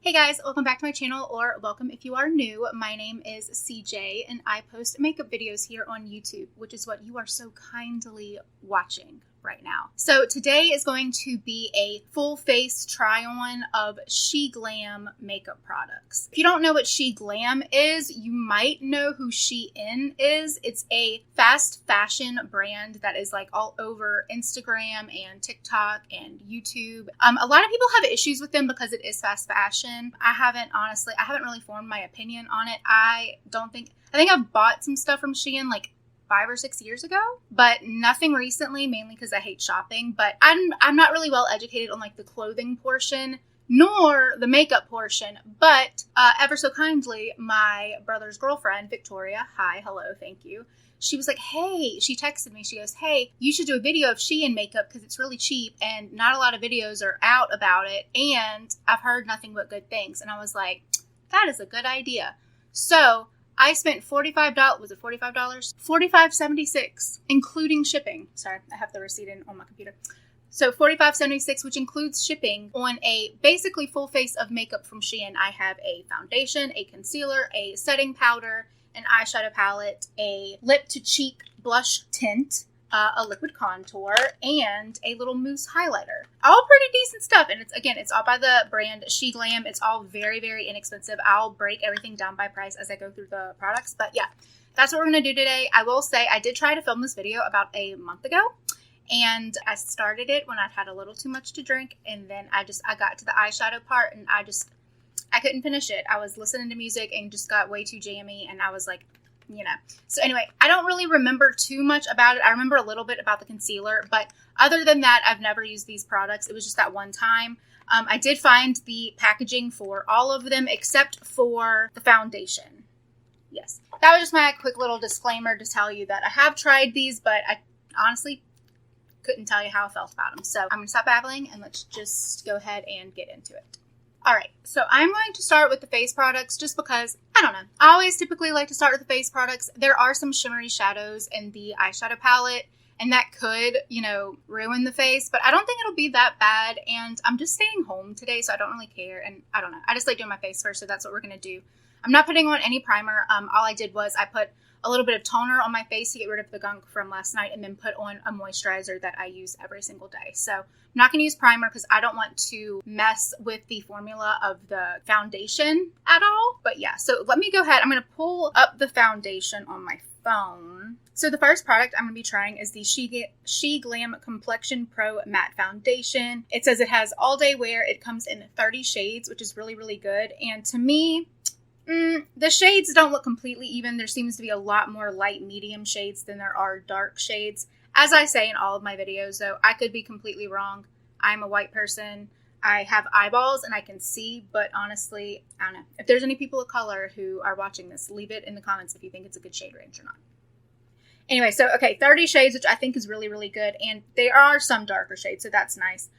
Hey guys, welcome back to my channel, or welcome if you are new. My name is CJ and I post makeup videos here on YouTube, which is what you are so kindly watching right now. So today is going to be a full face try on of SheGlam makeup products. If you don't know what SheGlam is, you might know who Shein is. It's a fast fashion brand that is like all over Instagram and TikTok and YouTube. A lot of people have issues with them because it is fast fashion. I haven't really formed my opinion on it. I think I've bought some stuff from Shein like 5 or 6 years ago, but nothing recently, mainly because I hate shopping. But I'm not really well educated on like the clothing portion nor the makeup portion. But ever so kindly, my brother's girlfriend, Victoria, hi, hello, thank you. She was like, hey, she texted me. She goes, hey, you should do a video of Shein makeup because it's really cheap and not a lot of videos are out about it. And I've heard nothing but good things. And I was like, that is a good idea. So I spent $45. Was it $45? $45.76, including shipping. Sorry, I have the receipt on my computer. So $45.76, which includes shipping, on a basically full face of makeup from Shein. I have a foundation, a concealer, a setting powder, an eyeshadow palette, a lip to cheek blush tint, a liquid contour, and a little mousse highlighter. All pretty decent stuff. And it's all by the brand SheGlam. It's all very, very inexpensive. I'll break everything down by price as I go through the products. But yeah, that's what we're going to do today. I will say I did try to film this video about a month ago. And I started it when I'd had a little too much to drink. And then I got to the eyeshadow part and I couldn't finish it. I was listening to music and just got way too jammy. And I was like, So anyway, I don't really remember too much about it. I remember a little bit about the concealer, but other than that, I've never used these products. It was just that one time. I did find the packaging for all of them except for the foundation. Yes. That was just my quick little disclaimer to tell you that I have tried these, but I honestly couldn't tell you how I felt about them. So I'm going to stop babbling and let's just go ahead and get into it. All right, so I'm going to start with the face products just because, I don't know, I always typically like to start with the face products. There are some shimmery shadows in the eyeshadow palette, and that could, ruin the face, but I don't think it'll be that bad, and I'm just staying home today, so I don't really care, and I don't know. I just like doing my face first, so that's what we're going to do. I'm not putting on any primer. All I did was I put a little bit of toner on my face to get rid of the gunk from last night and then put on a moisturizer that I use every single day. So I'm not going to use primer because I don't want to mess with the formula of the foundation at all. But yeah, so let me go ahead. I'm going to pull up the foundation on my phone. So the first product I'm going to be trying is the SheGlam Complexion Pro Matte Foundation. It says it has all day wear. It comes in 30 shades, which is really, really good. And to me, the shades don't look completely even. There seems to be a lot more light medium shades than there are dark shades. As I say in all of my videos, though, I could be completely wrong. I'm a white person. I have eyeballs and I can see, but honestly, I don't know. If there's any people of color who are watching this, leave it in the comments if you think it's a good shade range or not. Anyway, so, okay, 30 shades, which I think is really, really good. And there are some darker shades, so that's nice.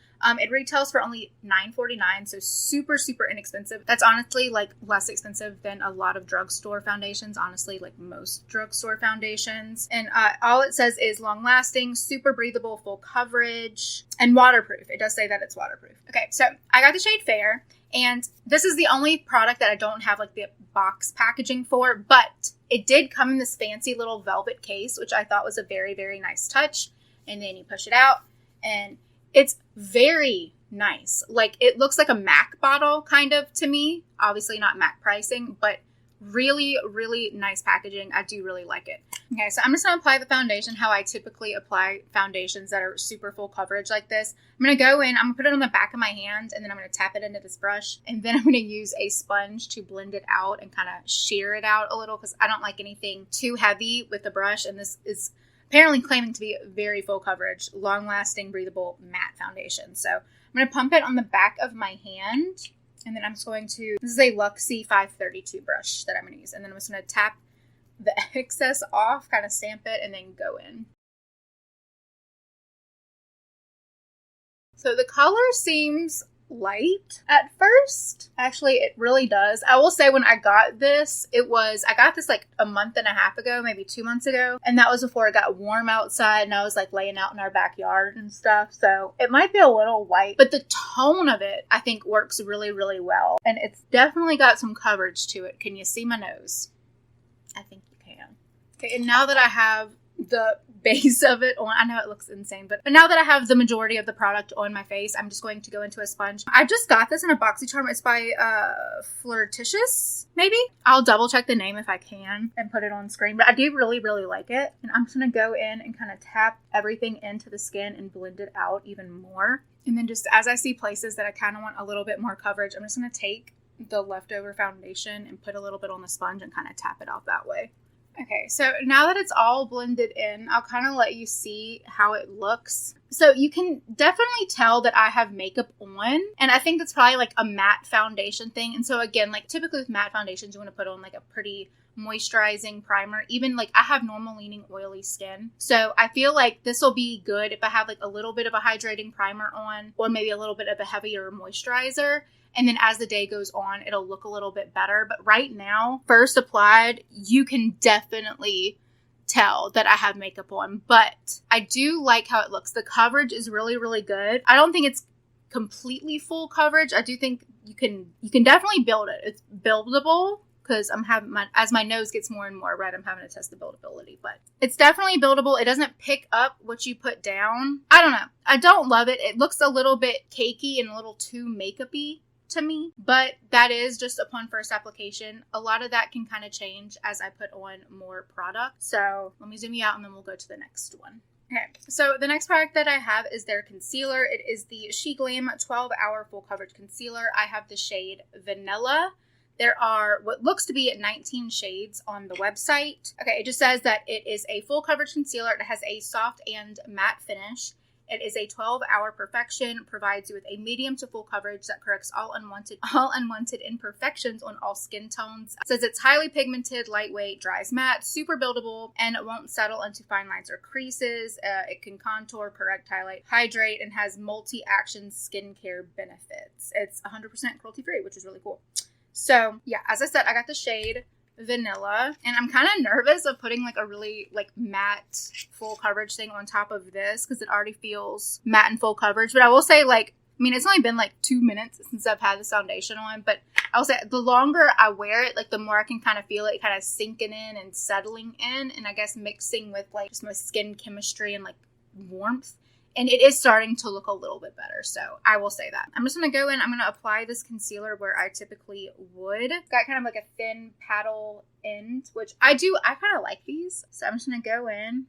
It retails for only $9.49, so super, super inexpensive. That's honestly, like, less expensive than a lot of drugstore foundations. Honestly, like most drugstore foundations. And all it says is long-lasting, super breathable, full coverage, and waterproof. It does say that it's waterproof. Okay, so I got the shade Fair. And this is the only product that I don't have like the box packaging for, but it did come in this fancy little velvet case, which I thought was a very, very nice touch. And then you push it out and it's very nice. Like it looks like a MAC bottle kind of to me, obviously not MAC pricing, but really, really nice packaging. I do really like it. Okay, so I'm just going to apply the foundation how I typically apply foundations that are super full coverage like this. I'm going to go in, I'm going to put it on the back of my hand, and then I'm going to tap it into this brush. And then I'm going to use a sponge to blend it out and kind of shear it out a little because I don't like anything too heavy with the brush. And this is apparently claiming to be very full coverage, long-lasting, breathable, matte foundation. So I'm going to pump it on the back of my hand. And then I'm just going to, this is a Luxie 532 brush that I'm going to use. And then I'm just going to tap the excess off, kind of stamp it, and then go in. So the color seems light at first. Actually, it really does. I will say when I got this, I got this like a month and a half ago, maybe 2 months ago. And that was before it got warm outside and I was like laying out in our backyard and stuff. So it might be a little white, but the tone of it, I think, works really, really well. And it's definitely got some coverage to it. Can you see my nose? I think you can. Okay, and now that I have the base of it on, I know it looks insane, but now that I have the majority of the product on my face, I'm just going to go into a sponge. I just got this in a BoxyCharm. It's by Flirtatious, maybe? I'll double check the name if I can and put it on screen, but I do really, really like it. And I'm just going to go in and kind of tap everything into the skin and blend it out even more. And then just as I see places that I kind of want a little bit more coverage, I'm just going to take the leftover foundation and put a little bit on the sponge and kind of tap it out that way. Okay, so now that it's all blended in, I'll kind of let you see how it looks. So you can definitely tell that I have makeup on, and I think that's probably like a matte foundation thing. And so again, like typically with matte foundations, you want to put on like a pretty moisturizing primer. Even like I have normal leaning oily skin, so I feel like this will be good if I have like a little bit of a hydrating primer on, or maybe a little bit of a heavier moisturizer. And then as the day goes on, it'll look a little bit better. But right now, first applied, you can definitely tell that I have makeup on. But I do like how it looks. The coverage is really, really good. I don't think it's completely full coverage. I do think you can definitely build it. It's buildable, because as my nose gets more and more red, I'm having to test the buildability. But it's definitely buildable. It doesn't pick up what you put down. I don't know. I don't love it. It looks a little bit cakey and a little too makeup-y to me, but that is just upon first application. A lot of that can kind of change as I put on more product. So let me zoom you out and then we'll go to the next one. Okay, so the next product that I have is their concealer. It is the SheGlam 12-Hour Full Coverage Concealer. I have the shade Vanilla. There are what looks to be 19 shades on the website. Okay, it just says that it is a full coverage concealer. It has a soft and matte finish. It is a 12-hour perfection, provides you with a medium to full coverage that corrects all unwanted imperfections on all skin tones. It says it's highly pigmented, lightweight, dries matte, super buildable, and it won't settle into fine lines or creases. It can contour, correct, highlight, hydrate, and has multi-action skincare benefits. It's 100% cruelty-free, which is really cool. So yeah, as I said, I got the shade Vanilla, and I'm kind of nervous of putting like a really like matte full coverage thing on top of this because it already feels matte and full coverage. But I will say, like, I mean, it's only been like 2 minutes since I've had this foundation on, but I will say the longer I wear it, like the more I can kind of feel it kind of sinking in and settling in, and I guess mixing with like just my skin chemistry and like warmth. And it is starting to look a little bit better, so I will say that. I'm just going to go in. I'm going to apply this concealer where I typically would. Got kind of like a thin paddle end, which I kind of like these. So I'm just going to go in.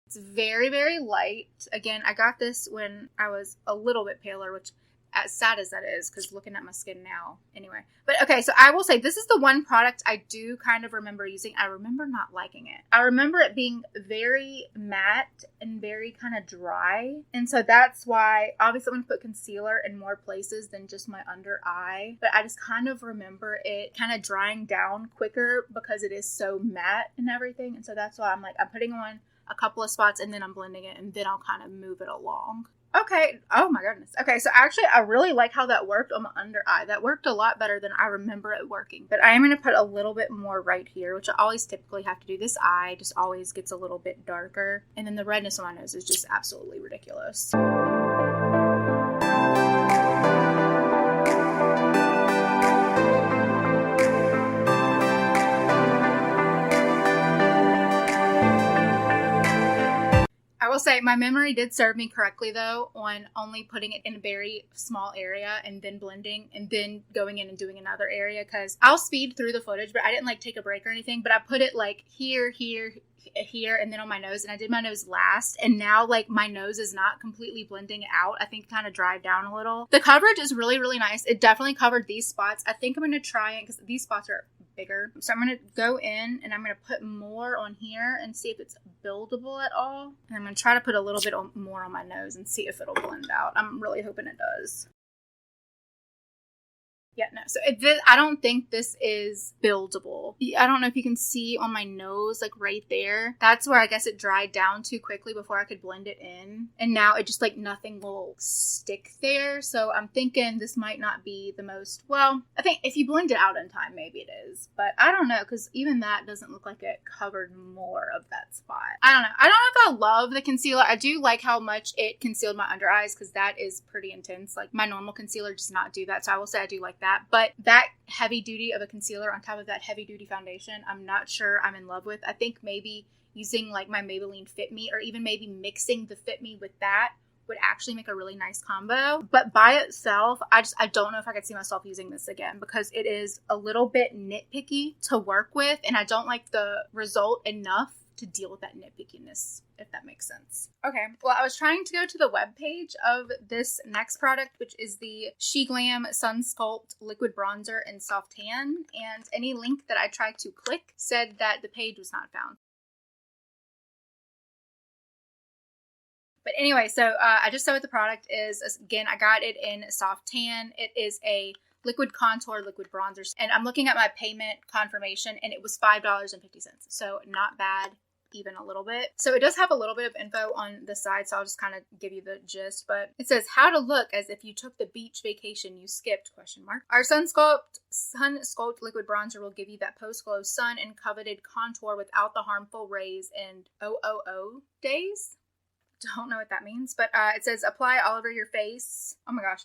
It's very, very light. Again, I got this when I was a little bit paler, which as sad as that is, because looking at my skin now. Anyway. But okay, so I will say this is the one product I do kind of remember using. I remember not liking it. I remember it being very matte and very kind of dry. And so that's why, obviously, I'm going to put concealer in more places than just my under eye. But I just kind of remember it kind of drying down quicker because it is so matte and everything. And so that's why I'm putting on a couple of spots and then I'm blending it and then I'll kind of move it along. Okay. Oh my goodness. Okay. So actually I really like how that worked on my under eye. That worked a lot better than I remember it working. But I am going to put a little bit more right here, which I always typically have to do. This eye just always gets a little bit darker. And then the redness on my nose is just absolutely ridiculous. I will say my memory did serve me correctly though on only putting it in a very small area and then blending and then going in and doing another area, because I'll speed through the footage, but I didn't like take a break or anything, but I put it like here, and then on my nose, and I did my nose last, and now like my nose is not completely blending out. I think it kind of dried down a little. The coverage is really, really nice. It definitely covered these spots. I think I'm going to try it because these spots are bigger. So I'm going to go in and I'm going to put more on here and see if it's buildable at all. And I'm going to try to put a little bit more on my nose and see if it'll blend out. I'm really hoping it does. Yeah, no. So I don't think this is buildable. I don't know if you can see on my nose, like right there. That's where I guess it dried down too quickly before I could blend it in. And now it just like nothing will stick there. So I'm thinking this might not be the most, well, I think if you blend it out in time, maybe it is. But I don't know, because even that doesn't look like it covered more of that spot. I don't know. I don't know if I love the concealer. I do like how much it concealed my under eyes, because that is pretty intense. Like my normal concealer does not do that. So I will say I do like that. But that heavy duty of a concealer on top of that heavy duty foundation, I'm not sure I'm in love with. I think maybe using like my Maybelline Fit Me, or even maybe mixing the Fit Me with that, would actually make a really nice combo. But by itself, I don't know if I could see myself using this again, because it is a little bit nitpicky to work with, and I don't like the result enough to deal with that nitpickiness, if that makes sense. Okay, well, I was trying to go to the webpage of this next product, which is the SheGlam Sun Sculpt Liquid Bronzer in Soft Tan, and any link that I tried to click said that the page was not found. But anyway, so I just saw what the product is. Again, I got it in Soft Tan. It is a liquid contour, liquid bronzer, and I'm looking at my payment confirmation, and it was $5.50, so not bad. Even a little bit. So it does have a little bit of info on the side, so I'll just kind of give you the gist. But it says how to look as if you took the beach vacation you skipped, ? Our Sun Sculpt liquid bronzer will give you that post-glow sun and coveted contour without the harmful rays in 000 days. Don't know what that means, but it says apply all over your face. Oh my gosh.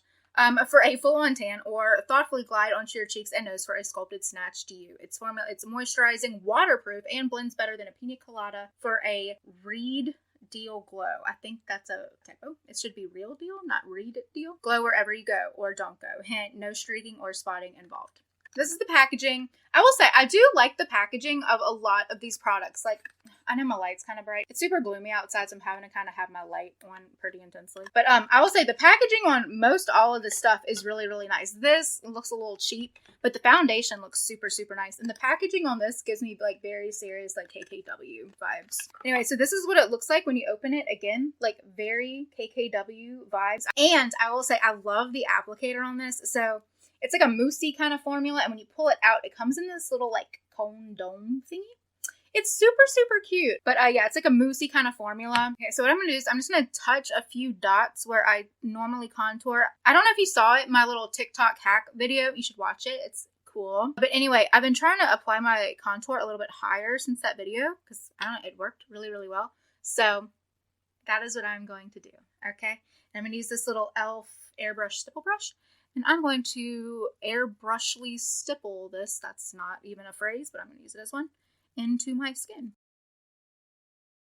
For a full-on tan, or thoughtfully glide onto your cheeks and nose for a sculpted snatch to you. It's moisturizing, waterproof, and blends better than a pina colada for a reed deal glow. I think that's a typo. It should be real deal, not reed deal. Glow wherever you go or don't go. Hint, no streaking or spotting involved. This is the packaging. I will say, I do like the packaging of a lot of these products. Like, I know my light's kind of bright. It's super gloomy outside, so I'm having to kind of have my light on pretty intensely. But I will say the packaging on most all of this stuff is really, really nice. This looks a little cheap, but the foundation looks super, super nice. And the packaging on this gives me like very serious like KKW vibes. Anyway, so this is what it looks like when you open it. Again, like very KKW vibes. And I will say I love the applicator on this. So it's like a moussey kind of formula, and when you pull it out, it comes in this little like cone dome thingy. It's super, super cute. But yeah, it's like a moussey kind of formula. Okay, so what I'm going to do is I'm just going to touch a few dots where I normally contour. I don't know if you saw it in my little TikTok hack video. You should watch it. It's cool. But anyway, I've been trying to apply my contour a little bit higher since that video, because I don't know, it worked really, really well. So that is what I'm going to do. Okay. And I'm going to use this little e.l.f. airbrush stipple brush. And I'm going to airbrushly stipple this, that's not even a phrase, but I'm going to use it as one, into my skin.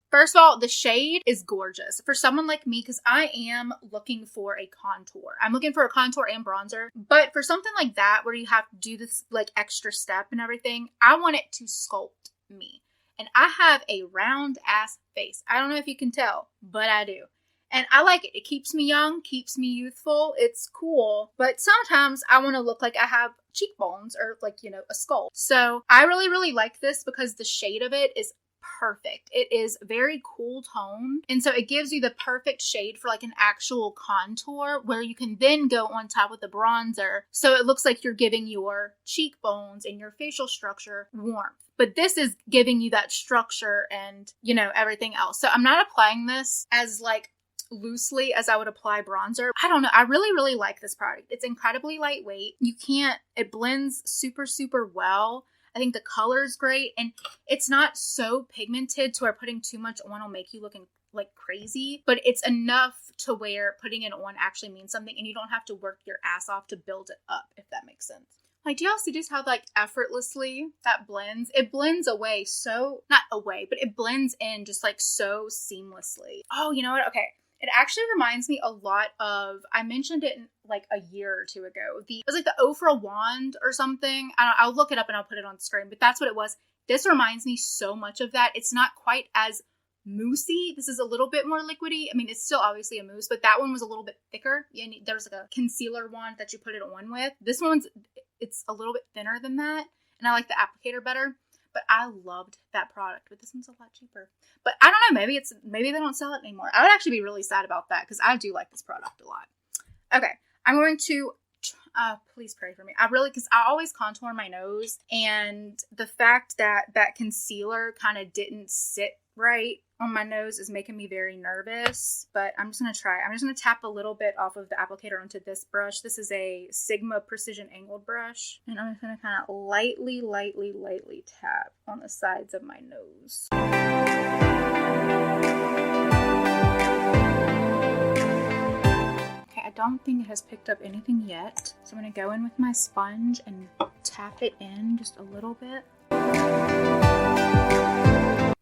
First of all, the shade is gorgeous. For someone like me, because I am looking for a contour. I'm looking for a contour and bronzer. But for something like that, where you have to do this like extra step and everything, I want it to sculpt me. And I have a round ass face. I don't know if you can tell, but I do. And I like it. It keeps me young, keeps me youthful. It's cool. But sometimes I want to look like I have cheekbones or like, you know, a skull. So I really, really like this because the shade of it is perfect. It is very cool tone. And so it gives you the perfect shade for like an actual contour where you can then go on top with the bronzer. So it looks like you're giving your cheekbones and your facial structure warmth. But this is giving you that structure and, you know, everything else. So I'm not applying this as like loosely as I would apply bronzer. I don't know. I really, really like this product. It's incredibly lightweight. It blends super, super well. I think the color is great, and it's not so pigmented to where putting too much on will make you looking like crazy, but it's enough to where putting it on actually means something, and you don't have to work your ass off to build it up, if that makes sense. Like, do y'all see just how like effortlessly that blends? It blends away so, not away, but it blends in just like so seamlessly. Oh, you know what? Okay. It actually reminds me a lot of, I mentioned it like a year or two ago. It was like the Ofra wand or something. I'll look it up and I'll put it on screen, but that's what it was. This reminds me so much of that. It's not quite as moussey. This is a little bit more liquidy. I mean, it's still obviously a mousse, but that one was a little bit thicker. There was like a concealer wand that you put it on with. This one's, it's a little bit thinner than that. And I like the applicator better. But I loved that product, but this one's a lot cheaper. But I don't know, maybe they don't sell it anymore. I would actually be really sad about that because I do like this product a lot. Okay, I'm going to Please pray for me. Because I always contour my nose, and the fact that that concealer kind of didn't sit right on my nose is making me very nervous, but I'm just going to try. I'm just going to tap a little bit off of the applicator onto this brush. This is a Sigma Precision Angled brush, and I'm just going to kind of lightly tap on the sides of my nose. Okay, I don't think it has picked up anything yet, so I'm going to go in with my sponge and tap it in just a little bit.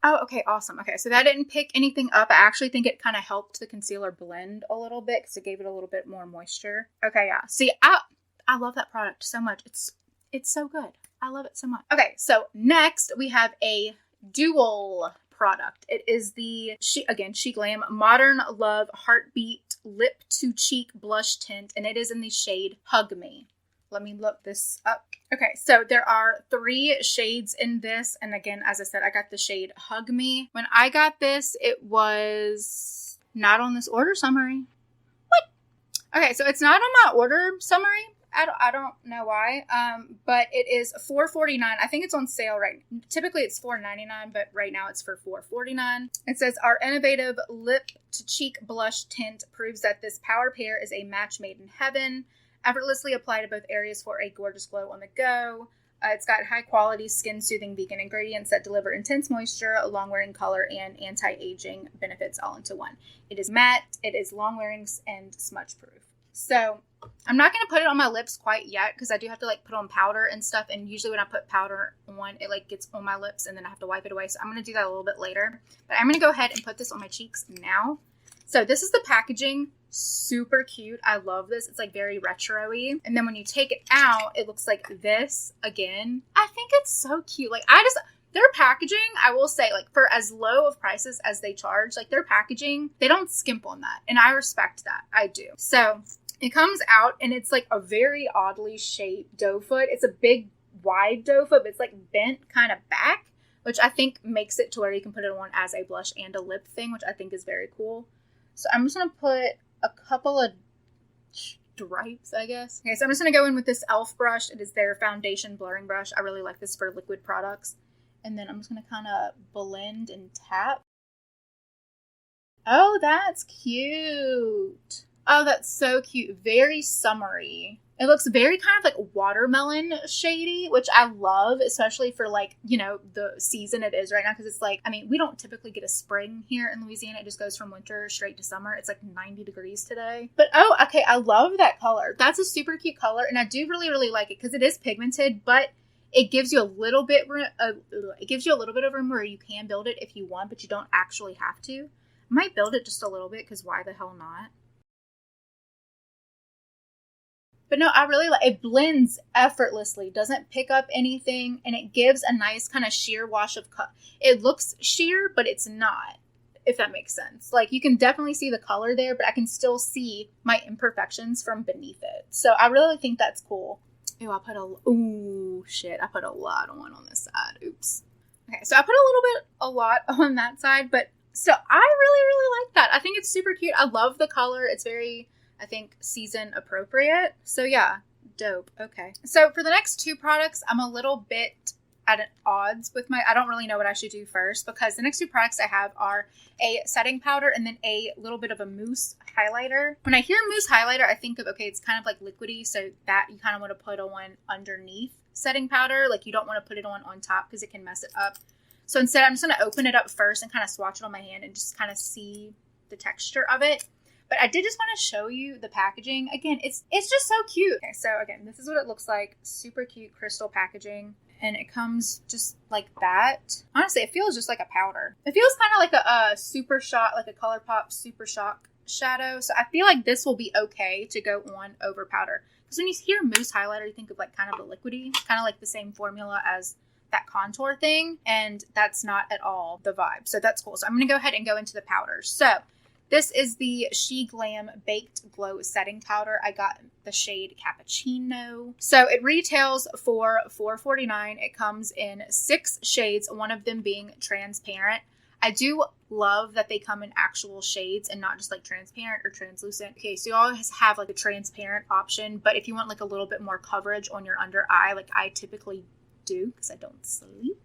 Oh, okay, awesome. Okay, so that didn't pick anything up. I actually think it kind of helped the concealer blend a little bit because it gave it a little bit more moisture. Okay, yeah. See, I love that product so much. It's so good. I love it so much. Okay, so next we have a dual product. It is the SheGlam Modern Love Heartbeat Lip to Cheek Blush Tint, and it is in the shade Hug Me. Let me look this up. Okay, so there are 3 shades in this. And again, as I said, I got the shade Hug Me. When I got this, it was not on this order summary. What? Okay, so it's not on my order summary. I don't know why, but it is $4.49. I think it's on sale right now. Typically it's $4.99, but right now it's for $4.49. It says, our innovative lip to cheek blush tint proves that this power pair is a match made in heaven. Effortlessly apply to both areas for a gorgeous glow on the go. It's got high quality skin soothing vegan ingredients that deliver intense moisture, long wearing color, and anti-aging benefits all into one. It is matte, it is long wearing, and smudge proof. So I'm not going to put it on my lips quite yet because I do have to like put on powder and stuff, and usually when I put powder on, it like gets on my lips and then I have to wipe it away. So I'm going to do that a little bit later, but I'm going to go ahead and put this on my cheeks now. So this is the packaging. Super cute. I love this. It's like very retro-y. And then when you take it out, it looks like this again. I think it's so cute. Like their packaging, I will say, like for as low of prices as they charge, like their packaging, they don't skimp on that. And I respect that. I do. So it comes out and it's like a very oddly shaped doe foot. It's a big wide doe foot, but it's like bent kind of back, which I think makes it to where you can put it on as a blush and a lip thing, which I think is very cool. So I'm just going to put a couple of stripes, I guess. Okay, so I'm just going to go in with this e.l.f. brush. It is their foundation blurring brush. I really like this for liquid products. And then I'm just going to kind of blend and tap. Oh, that's cute. Oh, that's so cute. Very summery. It looks very kind of like watermelon shady, which I love, especially for like, you know, the season it is right now. Because it's like, I mean, we don't typically get a spring here in Louisiana. It just goes from winter straight to summer. It's like 90 degrees today. But oh, okay. I love that color. That's a super cute color. And I do really like it because it is pigmented, but it gives you a little bit of room where you can build it if you want, but you don't actually have to. I might build it just a little bit because why the hell not? But no, I really like it. Blends effortlessly, doesn't pick up anything, and it gives a nice kind of sheer wash of color. It looks sheer, but it's not, if that makes sense. Like you can definitely see the color there, but I can still see my imperfections from beneath it. So I really think that's cool. Ew, I put a lot on this side. Oops. Okay, so I put a lot on that side, but still, I really like that. I think it's super cute. I love the color. It's very, I think, season appropriate. So yeah, dope. Okay. So for the next 2 products, I'm a little bit at odds with I don't really know what I should do first because the next 2 products I have are a setting powder and then a little bit of a mousse highlighter. When I hear mousse highlighter, I think of, okay, it's kind of like liquidy, so that you kind of want to put on underneath setting powder. Like you don't want to put it on top because it can mess it up. So instead, I'm just going to open it up first and kind of swatch it on my hand and just kind of see the texture of it. But I did just want to show you the packaging. Again, it's just so cute. Okay, so again, this is what it looks like. Super cute crystal packaging. And it comes just like that. Honestly, it feels just like a powder. It feels kind of like a Super Shock, like a ColourPop Super Shock shadow. So I feel like this will be okay to go on over powder. Because when you hear mousse highlighter, you think of like kind of the liquidy, kind of like the same formula as that contour thing. And that's not at all the vibe. So that's cool. So I'm going to go ahead and go into the powders. So this is the SheGlam Baked Glow Setting Powder. I got the shade Cappuccino. So it retails for $4.49. It comes in 6 shades, one of them being transparent. I do love that they come in actual shades and not just like transparent or translucent. Okay, so you always have like a transparent option, but if you want like a little bit more coverage on your under eye, like I typically do because I don't sleep,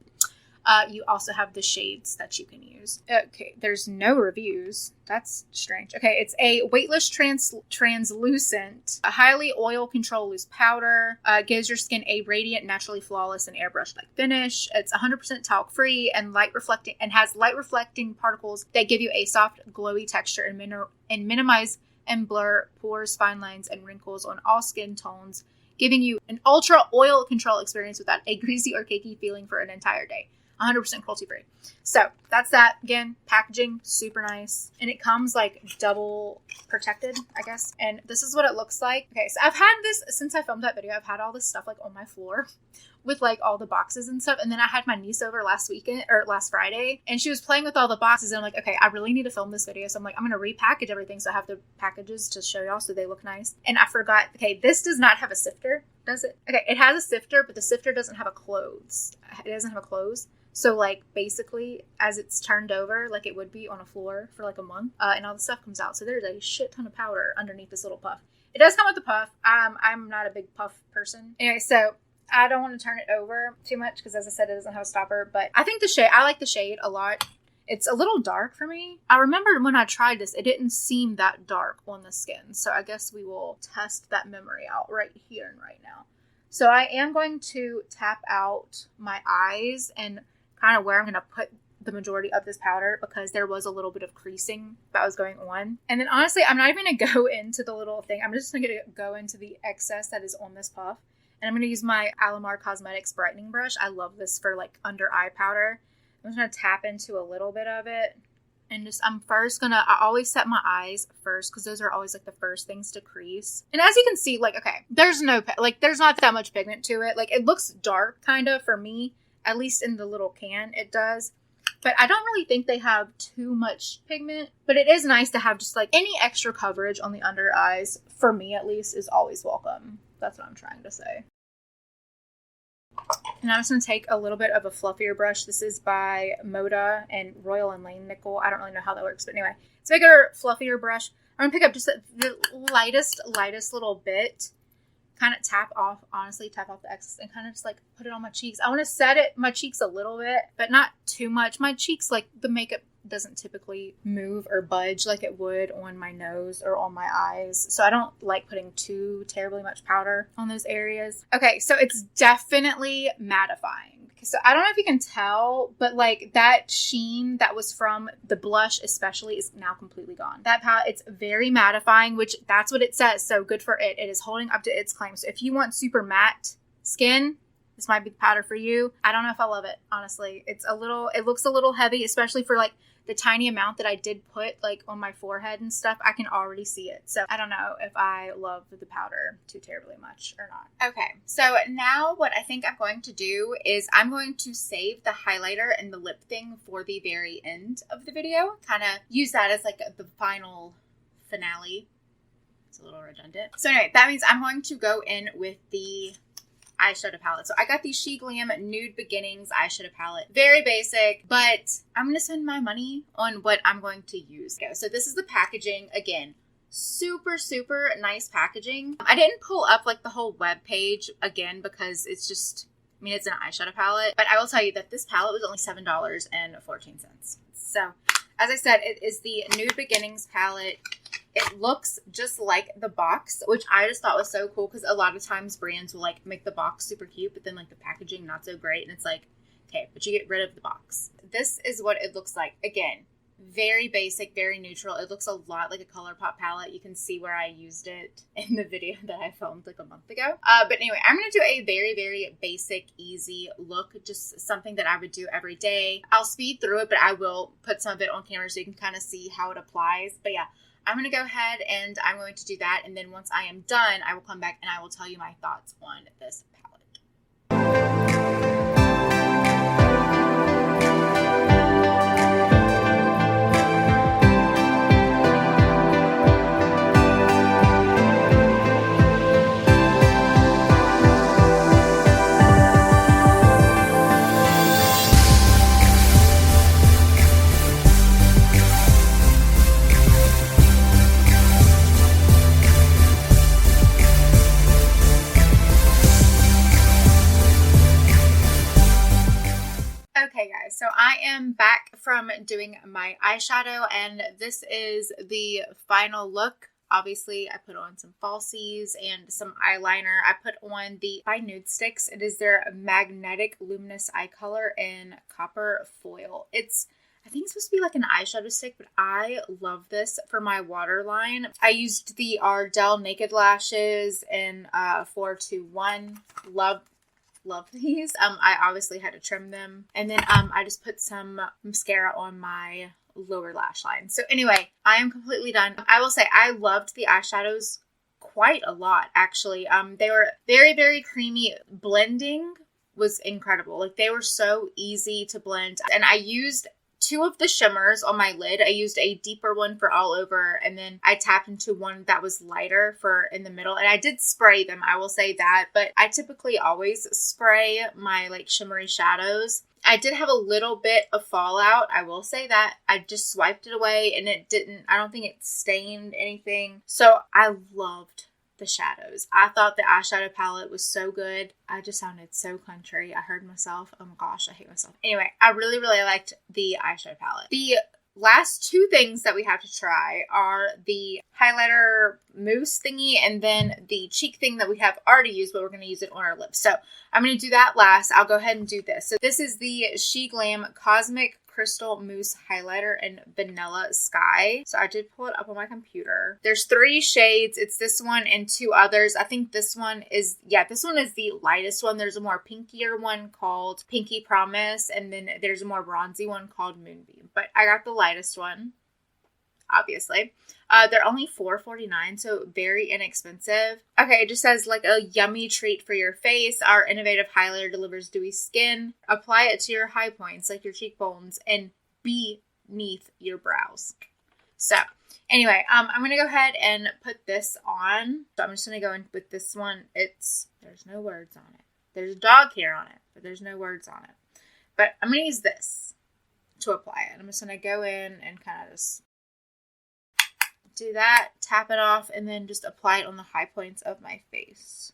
you also have the shades that you can use. Okay, there's no reviews. That's strange. Okay, it's a weightless translucent, a highly oil control loose powder. Gives your skin a radiant, naturally flawless, and airbrush like finish. It's 100% talc free and has light reflecting particles that give you a soft, glowy texture and minimize and blur pores, fine lines, and wrinkles on all skin tones, giving you an ultra oil control experience without a greasy or cakey feeling for an entire day. 100% cruelty free. So that's that. Again, packaging, super nice. And it comes like double protected, I guess. And this is what it looks like. Okay, so I've had this, since I filmed that video, I've had all this stuff like on my floor with like all the boxes and stuff. And then I had my niece over last Friday, and she was playing with all the boxes. And I'm like, okay, I really need to film this video. So I'm like, I'm going to repackage everything. So I have the packages to show y'all so they look nice. And I forgot, okay, this does not have a sifter, does it? Okay, it has a sifter, but the sifter doesn't have a close. It doesn't have a close. So like basically as it's turned over, like it would be on a floor for like a month, and all the stuff comes out. So there's a shit ton of powder underneath this little puff. It does come with the puff. I'm not a big puff person. Anyway, so I don't want to turn it over too much because as I said, it doesn't have a stopper, but I think I like the shade a lot. It's a little dark for me. I remember when I tried this, it didn't seem that dark on the skin. So I guess we will test that memory out right here and right now. So I am going to tap out my eyes and kind of where I'm going to put the majority of this powder because there was a little bit of creasing that was going on. And then honestly, I'm not even going to go into the little thing. I'm just going to go into the excess that is on this puff. And I'm going to use my Alamar Cosmetics brightening brush. I love this for like under eye powder. I'm just going to tap into a little bit of it. And I always set my eyes first because those are always like the first things to crease. And as you can see, like, okay, there's not that much pigment to it. Like it looks dark kind of for me. At least in the little can, it does. But I don't really think they have too much pigment. But it is nice to have just like any extra coverage on the under eyes, for me at least, is always welcome. That's what I'm trying to say. And I'm just going to take a little bit of a fluffier brush. This is by Moda and Royal and Lane Nickel. I don't really know how that works, but anyway. It's a bigger, fluffier brush. I'm going to pick up just the lightest little bit. Kind of tap off the excess and kind of just like put it on my cheeks. I want to set my cheeks a little bit, but not too much. My cheeks, like the makeup doesn't typically move or budge like it would on my nose or on my eyes. So I don't like putting too terribly much powder on those areas. Okay, so it's definitely mattifying. So I don't know if you can tell, but like that sheen that was from the blush especially is now completely gone. That palette, it's very mattifying, which that's what it says. So good for it. It is holding up to its claim. So if you want super matte skin, this might be the powder for you. I don't know if I love it, honestly. It looks a little heavy, especially for like the tiny amount that I did put like on my forehead and stuff. I can already see it. So I don't know if I love the powder too terribly much or not. Okay, so now what I think I'm going to do is I'm going to save the highlighter and the lip thing for the very end of the video. Kind of use that as like the final finale. It's a little redundant. So anyway, that means I'm going to go in with the eyeshadow palette. So I got the SheGlam Nude Beginnings eyeshadow palette. Very basic, but I'm going to spend my money on what I'm going to use. Okay, so this is the packaging. Again, super, super nice packaging. I didn't pull up like the whole web page again because it's just, I mean, it's an eyeshadow palette, but I will tell you that this palette was only $7.14. So as I said, it is the Nude Beginnings palette. It looks just like the box, which I just thought was so cool because a lot of times brands will like make the box super cute, but then like the packaging not so great. And it's like, okay, but you get rid of the box. This is what it looks like. Again, very basic, very neutral. It looks a lot like a ColourPop palette. You can see where I used it in the video that I filmed like a month ago. But anyway, I'm going to do a very, very basic, easy look. Just something that I would do every day. I'll speed through it, but I will put some of it on camera so you can kind of see how it applies. But yeah, I'm going to go ahead and I'm going to do that. And then once I am done, I will come back and I will tell you my thoughts on this palette. So I am back from doing my eyeshadow, and this is the final look. Obviously, I put on some falsies and some eyeliner. I put on the by Nude Sticks. It is their Magnetic Luminous Eye Color in Copper Foil. I think it's supposed to be like an eyeshadow stick, but I love this for my waterline. I used the Ardell Naked Lashes in 421. Love these. I obviously had to trim them. And then I just put some mascara on my lower lash line. So anyway, I am completely done. I will say I loved the eyeshadows quite a lot, actually. They were very, very creamy. Blending was incredible. Like, they were so easy to blend. And I used two of the shimmers on my lid. I used a deeper one for all over, and then I tapped into one that was lighter for in the middle. And I did spray them, I will say that, but I typically always spray my like shimmery shadows. I did have a little bit of fallout, I will say that. I just swiped it away and I don't think it stained anything. So I loved the shadows. I thought the eyeshadow palette was so good. I just sounded so country. I heard myself. Oh my gosh, I hate myself. Anyway, I really, really liked the eyeshadow palette. The last two things that we have to try are the highlighter mousse thingy and then the cheek thing that we have already used, but we're going to use it on our lips. So I'm going to do that last. I'll go ahead and do this. So this is the SheGlam Cosmic Crystal Mousse Highlighter in Vanilla Sky. So I did pull it up on my computer. There's 3 shades. It's this one and 2 others. I think this one is the lightest one. There's a more pinkier one called Pinky Promise, and then there's a more bronzy one called Moonbeam. But I got the lightest one, obviously. They're only $4.49, so very inexpensive. Okay, it just says like a yummy treat for your face. Our innovative highlighter delivers dewy skin. Apply it to your high points, like your cheekbones, and beneath your brows. So anyway, I'm going to go ahead and put this on. So I'm just going to go in with this one. There's no words on it. There's a dog hair on it, but there's no words on it. But I'm going to use this to apply it. I'm just going to go in and kind of just do that, tap it off, and then just apply it on the high points of my face.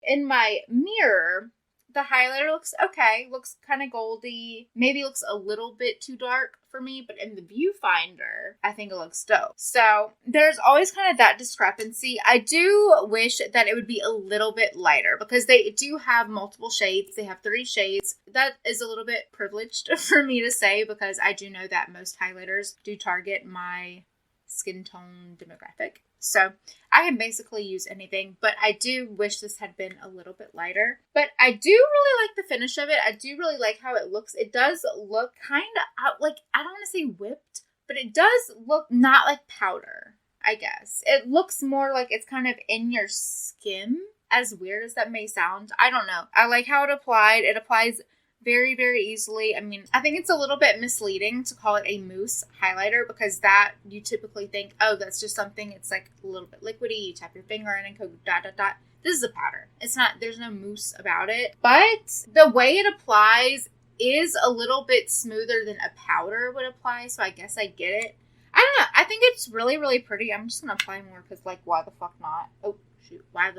In my mirror, the highlighter looks okay, looks kind of goldy, maybe looks a little bit too dark for me, but in the viewfinder, I think it looks dope. So there's always kind of that discrepancy. I do wish that it would be a little bit lighter because they do have multiple shades. They have 3 shades. That is a little bit privileged for me to say because I do know that most highlighters do target my skin tone demographic. So I can basically use anything, but I do wish this had been a little bit lighter. But I do really like the finish of it. I do really like how it looks. It does look kind of out, like, I don't want to say whipped, but it does look not like powder, I guess. It looks more like it's kind of in your skin, as weird as that may sound. I don't know. I like how it applied. It applies very, very easily. I mean, I think it's a little bit misleading to call it a mousse highlighter because that you typically think, oh, that's just something, it's like a little bit liquidy. You tap your finger in and go dot, dot, dot. This is a powder. It's not, there's no mousse about it. But the way it applies is a little bit smoother than a powder would apply. So I guess I get it. I don't know. I think it's really, really pretty. I'm just going to apply more because, like, why the fuck not? Oh, shoot. Why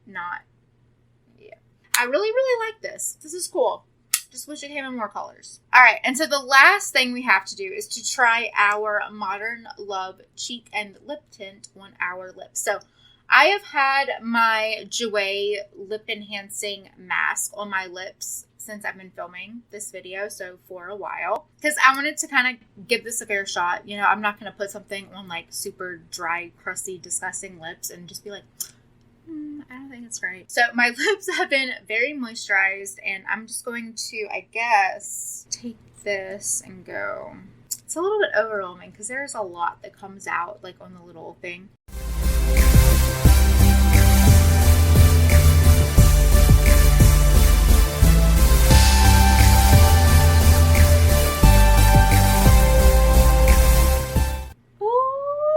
not? Yeah. I really, really like this. This is cool. Just wish it came in more colors. All right. And so the last thing we have to do is to try our Modern Love cheek and lip tint on our lips. So I have had my Jouer lip enhancing mask on my lips since I've been filming this video, so for a while, because I wanted to kind of give this a fair shot. You know, I'm not going to put something on like super dry, crusty, disgusting lips and just be like, I don't think it's great. So my lips have been very moisturized, and I'm just going to, I guess, take this and go. It's a little bit overwhelming because there's a lot that comes out like on the little thing.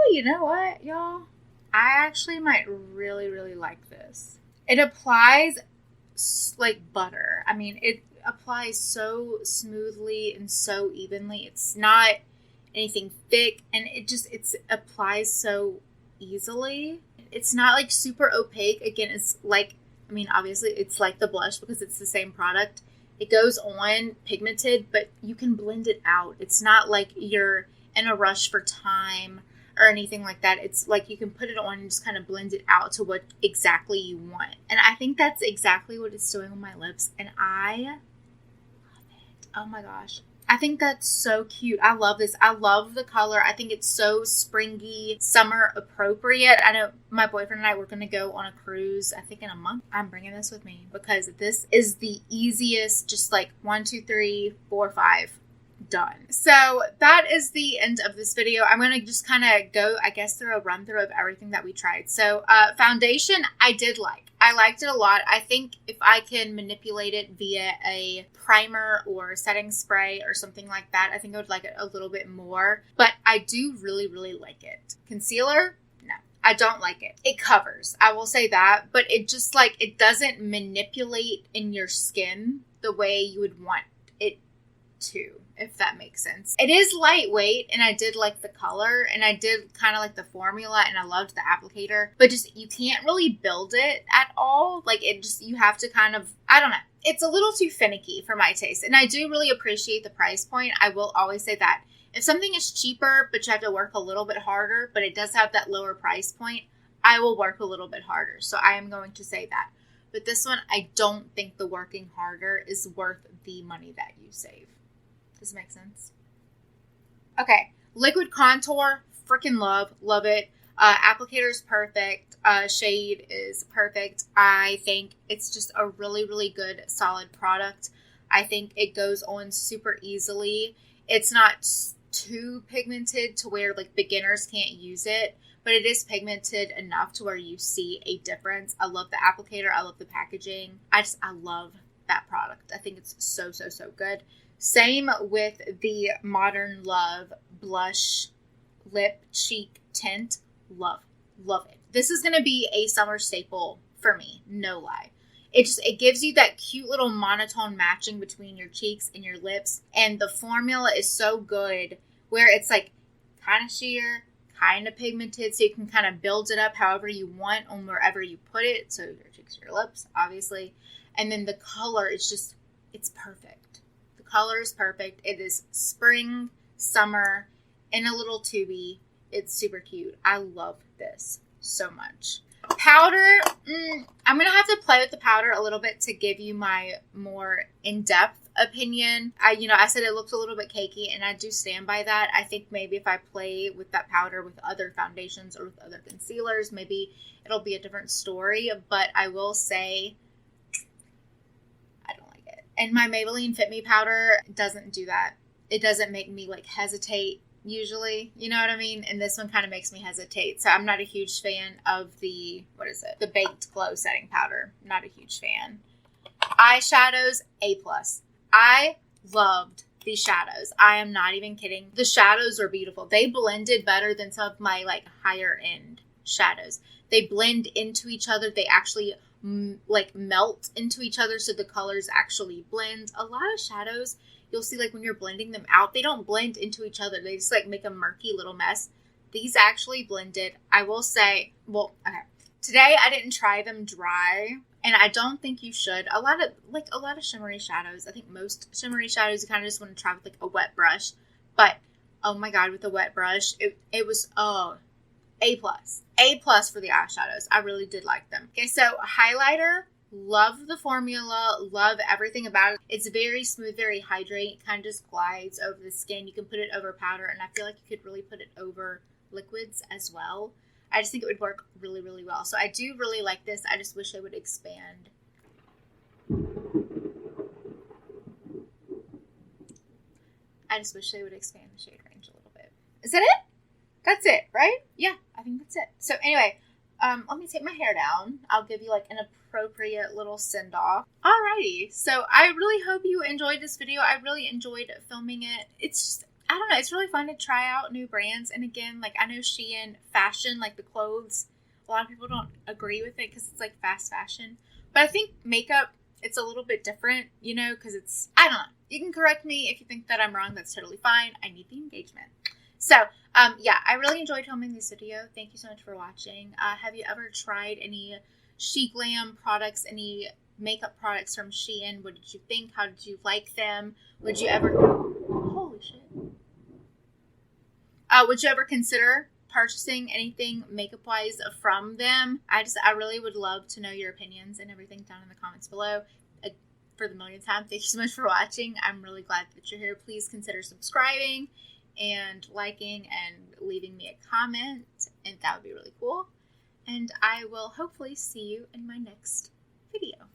You know what, y'all? I actually might really, really like this. It applies like butter. I mean, it applies so smoothly and so evenly. It's not anything thick, and it applies so easily. It's not like super opaque. Again, it's like, I mean, obviously it's like the blush because it's the same product. It goes on pigmented, but you can blend it out. It's not like you're in a rush for time or anything like that. It's like you can put it on and just kind of blend it out to what exactly you want. And I think that's exactly what it's doing on my lips. And I love it. Oh my gosh. I think that's so cute. I love this. I love the color. I think it's so springy, summer appropriate. I know my boyfriend and I were going to go on a cruise, I think in a month. I'm bringing this with me because this is the easiest, just like 1, 2, 3, 4, 5. Done. So that is the end of this video. I'm going to just kind of go, I guess, through a run through of everything that we tried. So foundation, I did like. I liked it a lot. I think if I can manipulate it via a primer or setting spray or something like that, I think I would like it a little bit more. But I do really, really like it. Concealer? No, I don't like it. It covers. I will say that. But it just like, it doesn't manipulate in your skin the way you would want it to, if that makes sense. It is lightweight, and I did like the color, and I did kind of like the formula, and I loved the applicator, but just you can't really build it at all. Like it just, you have to kind of, I don't know. It's a little too finicky for my taste, and I do really appreciate the price point. I will always say that. If something is cheaper, but you have to work a little bit harder, but it does have that lower price point, I will work a little bit harder. So I am going to say that. But this one, I don't think the working harder is worth the money that you save. Does it make sense? Okay, liquid contour, freaking love it. Applicator is perfect. Shade is perfect. I think it's just a really, really good, solid product. I think it goes on super easily. It's not too pigmented to where like beginners can't use it, but it is pigmented enough to where you see a difference. I love the applicator. I love the packaging. I love that product. I think it's so, so, so good. Same with the Modern Love Blush Lip Cheek Tint. Love it. This is going to be a summer staple for me. No lie. It gives you that cute little monotone matching between your cheeks and your lips. And the formula is so good where it's like kind of sheer, kind of pigmented. So you can kind of build it up however you want on wherever you put it. So your cheeks, your lips, obviously. And then the color is just, it's perfect. Color is perfect. It is spring, summer, in a little tubey. It's super cute. I love this so much. Powder, I'm going to have to play with the powder a little bit to give you my more in-depth opinion. I said it looked a little bit cakey, and I do stand by that. I think maybe if I play with that powder with other foundations or with other concealers, maybe it'll be a different story. But I will say, and my Maybelline Fit Me powder doesn't do that. It doesn't make me like hesitate usually. You know what I mean? And this one kind of makes me hesitate. So I'm not a huge fan of the Baked Glow setting powder. Not a huge fan. Eyeshadows, A+. I loved these shadows. I am not even kidding. The shadows are beautiful. They blended better than some of my like higher end shadows. They blend into each other. They actually like melt into each other, so the colors actually blend. A lot of shadows you'll see like when you're blending them out, they don't blend into each other. They just like make a murky little mess. These actually blended. I will say, well, okay, today I didn't try them dry, and I don't think you should. A lot of shimmery shadows, I think most shimmery shadows you kind of just want to try with like a wet brush, but oh my god, with a wet brush it was A+. A+ for the eyeshadows. I really did like them. Okay, so highlighter. Love the formula. Love everything about it. It's very smooth, very hydrating. It kind of just glides over the skin. You can put it over powder, and I feel like you could really put it over liquids as well. I just think it would work really, really well. So I do really like this. I just wish they would expand. I just wish they would expand the shade range a little bit. Is that it? That's it, right? Yeah, I think that's it. So anyway, let me take my hair down. I'll give you like an appropriate little send-off. Alrighty, so I really hope you enjoyed this video. I really enjoyed filming it. It's just, I don't know, it's really fun to try out new brands. And again, like I know Shein fashion, like the clothes, a lot of people don't agree with it because it's like fast fashion. But I think makeup, it's a little bit different, you know, because it's, I don't know. You can correct me if you think that I'm wrong. That's totally fine. I need the engagement. So, yeah, I really enjoyed filming this video. Thank you so much for watching. Have you ever tried any SheGlam products, any makeup products from Shein? What did you think? How did you like them? Would you ever... Holy shit. Would you ever consider purchasing anything makeup-wise from them? I really would love to know your opinions and everything down in the comments below. For the millionth time, thank you so much for watching. I'm really glad that you're here. Please consider subscribing and liking and leaving me a comment, and that would be really cool. And I will hopefully see you in my next video.